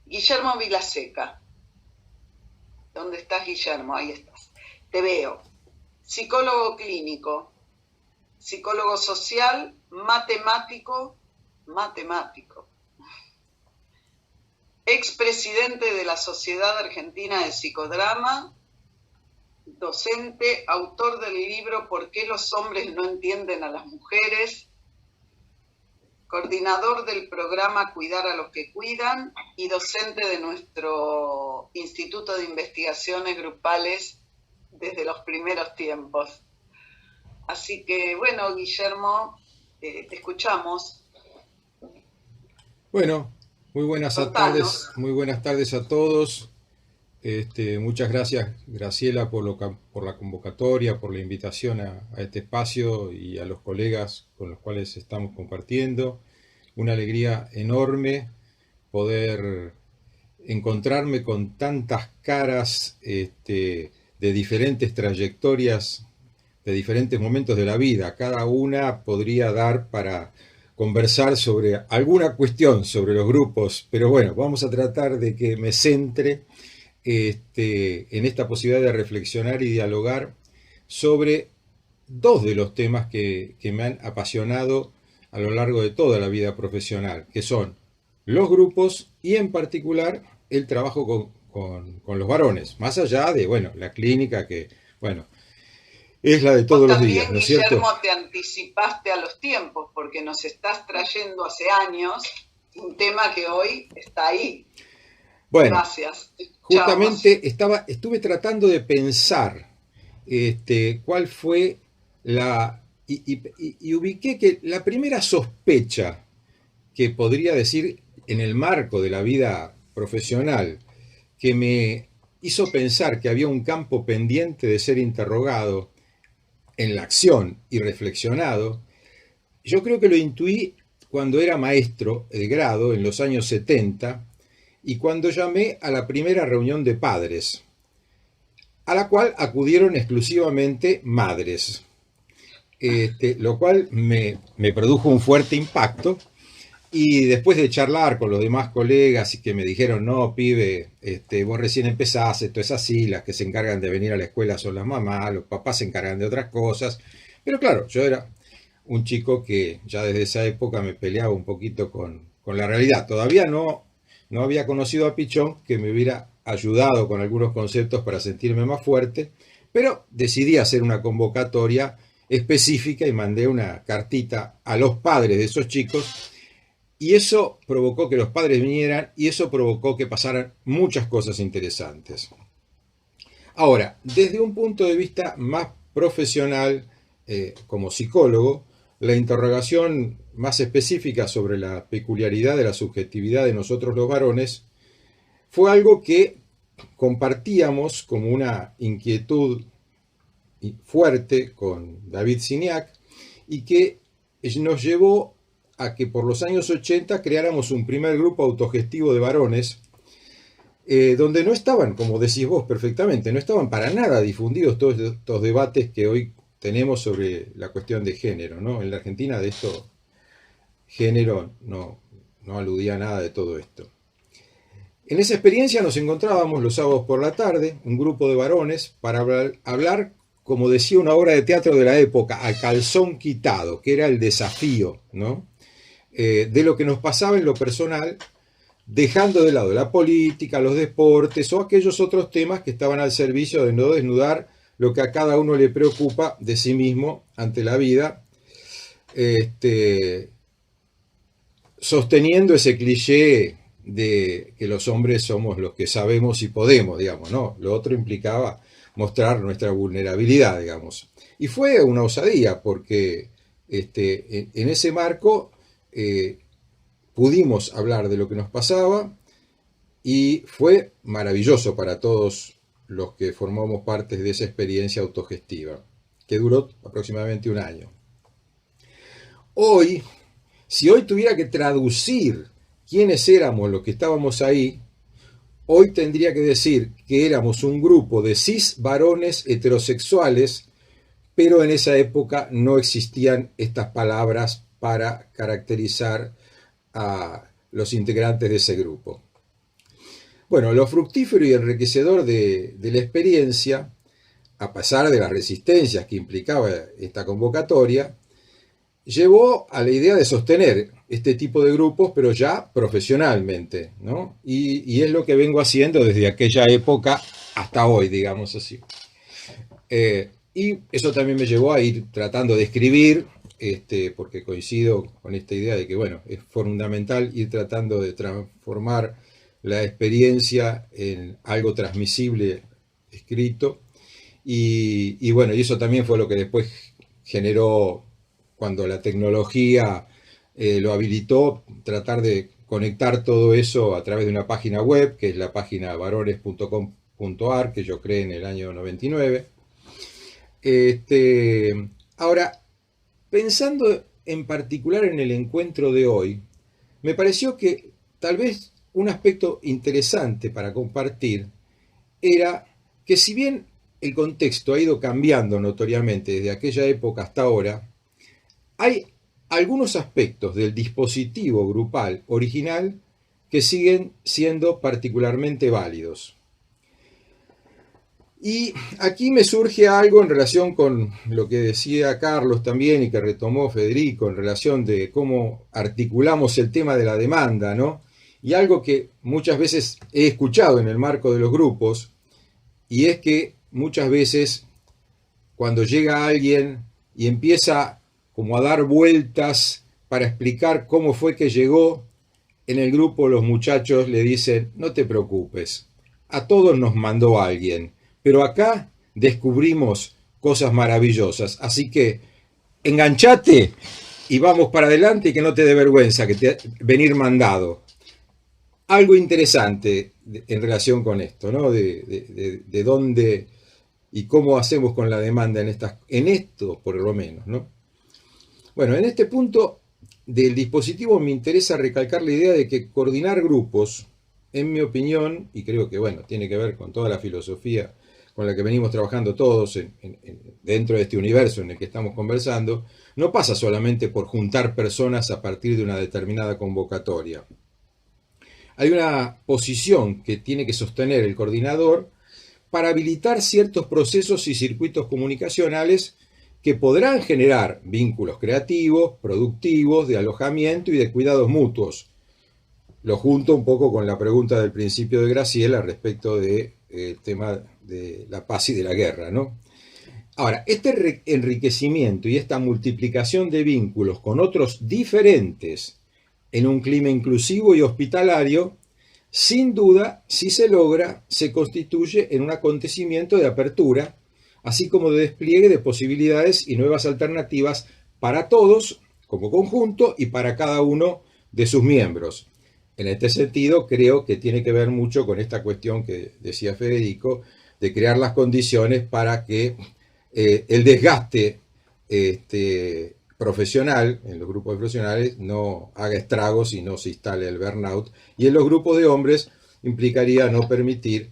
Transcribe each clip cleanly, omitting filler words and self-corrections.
Guillermo Vilaseca. ¿Dónde estás, Guillermo? Ahí estás. Te veo. Psicólogo clínico, psicólogo social, matemático, expresidente de la Sociedad Argentina de Psicodrama, docente, autor del libro ¿Por qué los hombres no entienden a las mujeres?, coordinador del programa Cuidar a los que cuidan y docente de nuestro Instituto de Investigaciones Grupales desde los primeros tiempos. Así que, bueno, Guillermo, te escuchamos. Bueno, Contanos. muy buenas tardes a todos. Muchas gracias, Graciela, por la convocatoria, por la invitación a este espacio y a los colegas con los cuales estamos compartiendo. Una alegría enorme poder encontrarme con tantas caras de diferentes trayectorias, de diferentes momentos de la vida. Cada una podría dar para conversar sobre alguna cuestión sobre los grupos, pero bueno, vamos a tratar de que me centre en esta posibilidad de reflexionar y dialogar sobre dos de los temas que me han apasionado a lo largo de toda la vida profesional, que son los grupos y en particular el trabajo con los varones, más allá de, bueno, la clínica que, bueno, es la de Vos todos los días, también, ¿no es cierto? Guillermo, te anticipaste a los tiempos porque nos estás trayendo hace años un tema que hoy está ahí. Bueno, Gracias. Te escuchamos. justamente estuve tratando de pensar cuál fue y ubiqué que la primera sospecha que podría decir en el marco de la vida profesional que me hizo pensar que había un campo pendiente de ser interrogado en la acción y reflexionado, yo creo que lo intuí cuando era maestro de grado en los años 70 y cuando llamé a la primera reunión de padres, a la cual acudieron exclusivamente madres, lo cual me produjo un fuerte impacto. Y después de charlar con los demás colegas y que me dijeron, no, pibe, vos recién empezás, esto es así, las que se encargan de venir a la escuela son las mamás, los papás se encargan de otras cosas. Pero claro, yo era un chico que ya desde esa época me peleaba un poquito con la realidad. Todavía no había conocido a Pichón, que me hubiera ayudado con algunos conceptos para sentirme más fuerte, pero decidí hacer una convocatoria específica y mandé una cartita a los padres de esos chicos y eso provocó que los padres vinieran y eso provocó que pasaran muchas cosas interesantes. Ahora, desde un punto de vista más profesional, como psicólogo, la interrogación más específica sobre la peculiaridad de la subjetividad de nosotros los varones fue algo que compartíamos como una inquietud fuerte con David Siniak y que nos llevó a que por los años 80 creáramos un primer grupo autogestivo de varones, donde no estaban, como decís vos perfectamente, no estaban para nada difundidos todos estos debates que hoy tenemos sobre la cuestión de género, ¿no? En la Argentina de esto, género no aludía a nada de todo esto. En esa experiencia nos encontrábamos los sábados por la tarde, un grupo de varones, para hablar, como decía una obra de teatro de la época, a calzón quitado, que era el desafío, ¿no? De lo que nos pasaba en lo personal, dejando de lado la política, los deportes o aquellos otros temas que estaban al servicio de no desnudar lo que a cada uno le preocupa de sí mismo ante la vida, sosteniendo ese cliché de que los hombres somos los que sabemos y podemos, digamos, ¿no? Lo otro implicaba mostrar nuestra vulnerabilidad, digamos. Y fue una osadía, porque en ese marco pudimos hablar de lo que nos pasaba y fue maravilloso para todos los que formamos parte de esa experiencia autogestiva, que duró aproximadamente un año. Hoy, si hoy tuviera que traducir quiénes éramos los que estábamos ahí, hoy tendría que decir que éramos un grupo de cis varones heterosexuales, pero en esa época no existían estas palabras para caracterizar a los integrantes de ese grupo. Bueno, lo fructífero y enriquecedor de la experiencia, a pesar de las resistencias que implicaba esta convocatoria, llevó a la idea de sostener este tipo de grupos, pero ya profesionalmente, ¿no? Y es lo que vengo haciendo desde aquella época hasta hoy, digamos así. Y eso también me llevó a ir tratando de escribir, porque coincido con esta idea de que, bueno, es fundamental ir tratando de transformar la experiencia en algo transmisible escrito. Y bueno, y eso también fue lo que después generó, cuando la tecnología lo habilitó, tratar de conectar todo eso a través de una página web, que es la página varones.com.ar, que yo creé en el año 99. Ahora, pensando en particular en el encuentro de hoy, me pareció que tal vez un aspecto interesante para compartir era que, si bien el contexto ha ido cambiando notoriamente desde aquella época hasta ahora, hay algunos aspectos del dispositivo grupal original que siguen siendo particularmente válidos. Y aquí me surge algo en relación con lo que decía Carlos también y que retomó Federico en relación de cómo articulamos el tema de la demanda, ¿no? Y algo que muchas veces he escuchado en el marco de los grupos, y es que muchas veces cuando llega alguien y empieza como a dar vueltas para explicar cómo fue que llegó, en el grupo los muchachos le dicen: no te preocupes, a todos nos mandó alguien, pero acá descubrimos cosas maravillosas, así que enganchate y vamos para adelante, y que no te dé vergüenza venir mandado. Algo interesante en relación con esto, ¿no? De dónde y cómo hacemos con la demanda en esto, por lo menos, ¿no? Bueno, en este punto del dispositivo me interesa recalcar la idea de que coordinar grupos, en mi opinión, y creo que, bueno, tiene que ver con toda la filosofía con la que venimos trabajando todos dentro de este universo en el que estamos conversando, no pasa solamente por juntar personas a partir de una determinada convocatoria. Hay una posición que tiene que sostener el coordinador para habilitar ciertos procesos y circuitos comunicacionales que podrán generar vínculos creativos, productivos, de alojamiento y de cuidados mutuos. Lo junto un poco con la pregunta del principio de Graciela respecto del tema de la paz y de la guerra, ¿no? Ahora, este enriquecimiento y esta multiplicación de vínculos con otros diferentes en un clima inclusivo y hospitalario, sin duda, si se logra, se constituye en un acontecimiento de apertura, así como de despliegue de posibilidades y nuevas alternativas para todos como conjunto y para cada uno de sus miembros. En este sentido, creo que tiene que ver mucho con esta cuestión que decía Federico, de crear las condiciones para que el desgaste profesional, en los grupos de profesionales, no haga estragos y no se instale el burnout. Y en los grupos de hombres implicaría no permitir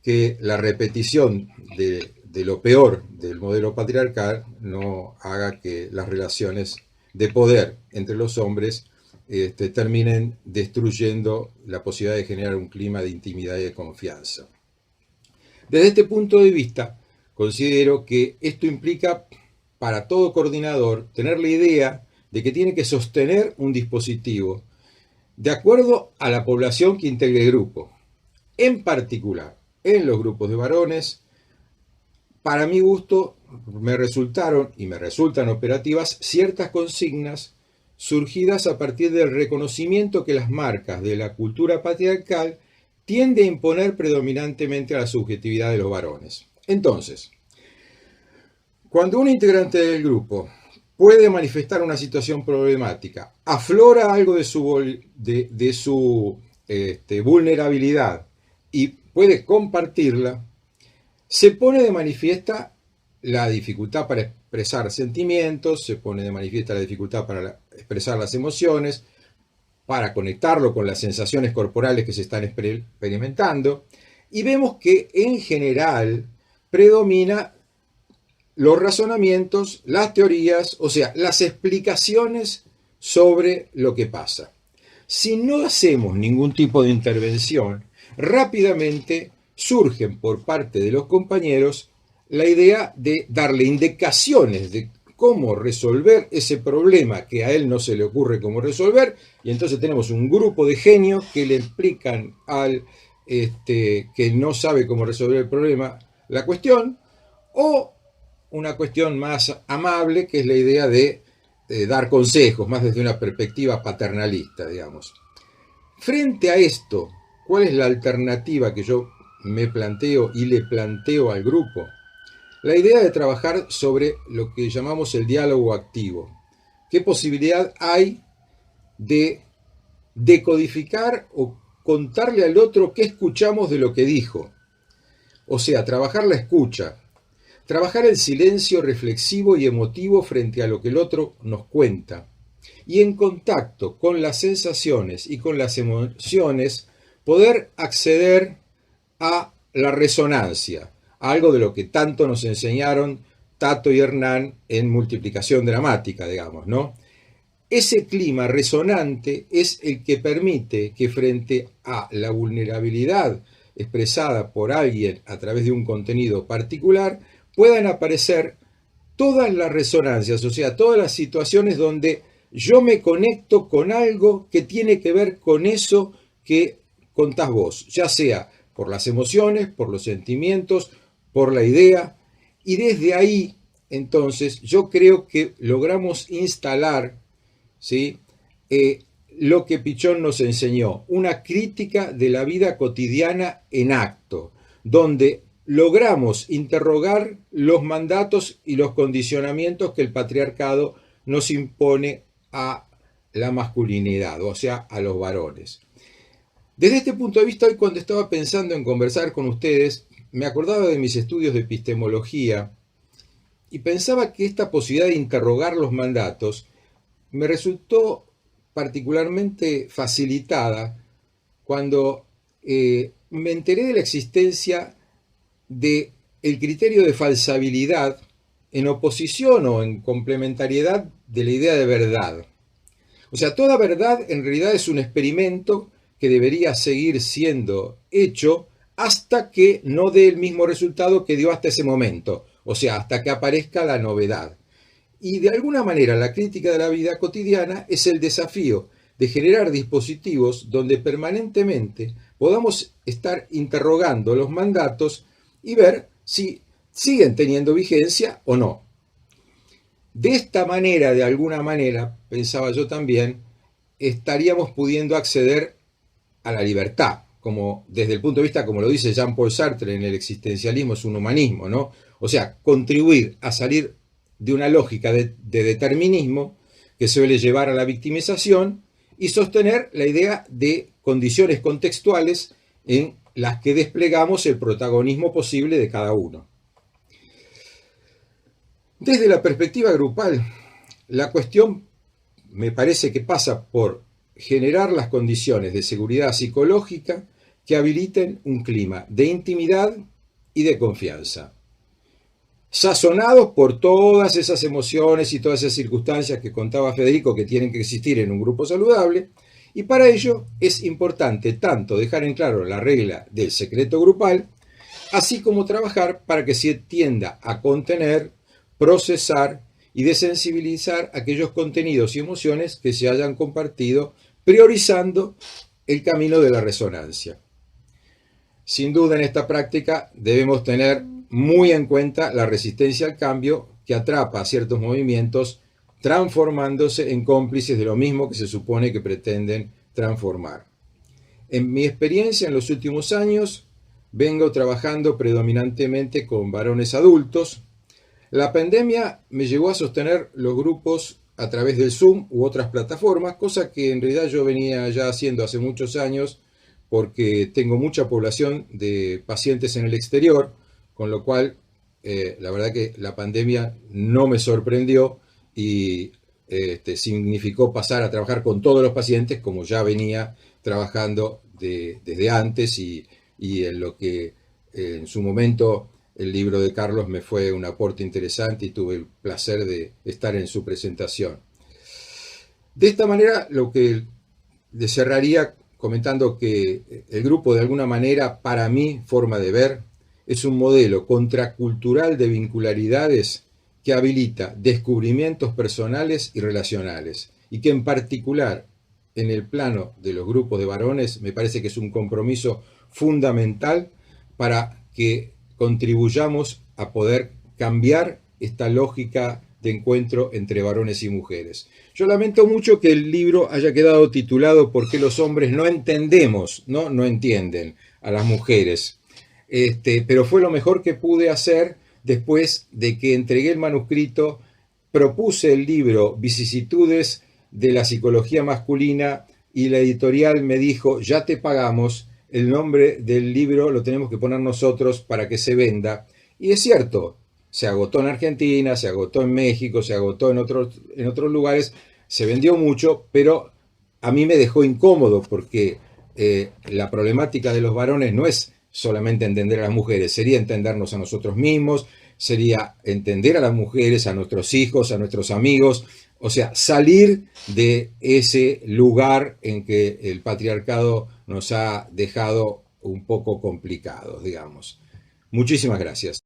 que la repetición de lo peor del modelo patriarcal no haga que las relaciones de poder entre los hombres terminen destruyendo la posibilidad de generar un clima de intimidad y de confianza. Desde este punto de vista, considero que esto implica para todo coordinador tener la idea de que tiene que sostener un dispositivo de acuerdo a la población que integre el grupo. En particular, en los grupos de varones, para mi gusto, me resultaron y me resultan operativas ciertas consignas surgidas a partir del reconocimiento que las marcas de la cultura patriarcal tiende a imponer predominantemente a la subjetividad de los varones. Entonces, cuando un integrante del grupo puede manifestar una situación problemática, aflora algo de su vulnerabilidad y puede compartirla, se pone de manifiesta la dificultad para expresar sentimientos, se pone de manifiesta la dificultad para expresar las emociones, para conectarlo con las sensaciones corporales que se están experimentando, y vemos que en general predomina los razonamientos, las teorías, o sea, las explicaciones sobre lo que pasa. Si no hacemos ningún tipo de intervención, rápidamente surgen por parte de los compañeros la idea de darle indicaciones de cómo resolver ese problema que a él no se le ocurre cómo resolver, y entonces tenemos un grupo de genios que le explican al que no sabe cómo resolver el problema la cuestión, o una cuestión más amable, que es la idea de dar consejos, más desde una perspectiva paternalista, digamos. Frente a esto, ¿cuál es la alternativa que yo me planteo y le planteo al grupo? La idea de trabajar sobre lo que llamamos el diálogo activo. ¿Qué posibilidad hay de decodificar o contarle al otro qué escuchamos de lo que dijo? O sea, trabajar la escucha, trabajar el silencio reflexivo y emotivo frente a lo que el otro nos cuenta. Y en contacto con las sensaciones y con las emociones, poder acceder a la resonancia, algo de lo que tanto nos enseñaron Tato y Hernán en multiplicación dramática, digamos, ¿no? Ese clima resonante es el que permite que frente a la vulnerabilidad expresada por alguien a través de un contenido particular, puedan aparecer todas las resonancias, o sea, todas las situaciones donde yo me conecto con algo que tiene que ver con eso que contás vos, ya sea por las emociones, por los sentimientos, por la idea, y desde ahí, entonces, yo creo que logramos instalar, ¿sí?, lo que Pichón nos enseñó, una crítica de la vida cotidiana en acto, donde logramos interrogar los mandatos y los condicionamientos que el patriarcado nos impone a la masculinidad, o sea, a los varones. Desde este punto de vista, hoy cuando estaba pensando en conversar con ustedes, me acordaba de mis estudios de epistemología y pensaba que esta posibilidad de interrogar los mandatos me resultó particularmente facilitada cuando me enteré de la existencia del criterio de falsabilidad en oposición o en complementariedad de la idea de verdad. O sea, toda verdad en realidad es un experimento que debería seguir siendo hecho hasta que no dé el mismo resultado que dio hasta ese momento, o sea, hasta que aparezca la novedad. Y de alguna manera la crítica de la vida cotidiana es el desafío de generar dispositivos donde permanentemente podamos estar interrogando los mandatos y ver si siguen teniendo vigencia o no. De esta manera, de alguna manera, pensaba yo también, estaríamos pudiendo acceder a la libertad, como desde el punto de vista, como lo dice Jean-Paul Sartre en El existencialismo es un humanismo, ¿no? O sea, contribuir a salir de una lógica de determinismo que suele llevar a la victimización y sostener la idea de condiciones contextuales en las que desplegamos el protagonismo posible de cada uno. Desde la perspectiva grupal, la cuestión me parece que pasa por generar las condiciones de seguridad psicológica que habiliten un clima de intimidad y de confianza, sazonados por todas esas emociones y todas esas circunstancias que contaba Federico que tienen que existir en un grupo saludable, y para ello es importante tanto dejar en claro la regla del secreto grupal, así como trabajar para que se tienda a contener, procesar y desensibilizar aquellos contenidos y emociones que se hayan compartido, priorizando el camino de la resonancia. Sin duda en esta práctica debemos tener muy en cuenta la resistencia al cambio que atrapa a ciertos movimientos transformándose en cómplices de lo mismo que se supone que pretenden transformar. En mi experiencia en los últimos años vengo trabajando predominantemente con varones adultos. La pandemia me llevó a sostener los grupos a través del Zoom u otras plataformas, cosa que en realidad yo venía ya haciendo hace muchos años porque tengo mucha población de pacientes en el exterior, con lo cual la verdad que la pandemia no me sorprendió y significó pasar a trabajar con todos los pacientes como ya venía trabajando desde antes y en lo que en su momento el libro de Carlos me fue un aporte interesante y tuve el placer de estar en su presentación. De esta manera lo que cerraría comentando que el grupo de alguna manera, para mi forma de ver, es un modelo contracultural de vincularidades que habilita descubrimientos personales y relacionales y que en particular en el plano de los grupos de varones me parece que es un compromiso fundamental para que contribuyamos a poder cambiar esta lógica de encuentro entre varones y mujeres. Yo lamento mucho que el libro haya quedado titulado ¿Por qué los hombres no entendemos, no entienden a las mujeres? Pero fue lo mejor que pude hacer después de que entregué el manuscrito, propuse el libro Vicisitudes de la psicología masculina y la editorial me dijo, ya te pagamos, el nombre del libro lo tenemos que poner nosotros para que se venda. Y es cierto, se agotó en Argentina, se agotó en México, se agotó en otros lugares, se vendió mucho, pero a mí me dejó incómodo porque la problemática de los varones no es solamente entender a las mujeres, sería entendernos a nosotros mismos, sería entender a las mujeres, a nuestros hijos, a nuestros amigos, o sea, salir de ese lugar en que el patriarcado nos ha dejado un poco complicados, digamos. Muchísimas gracias.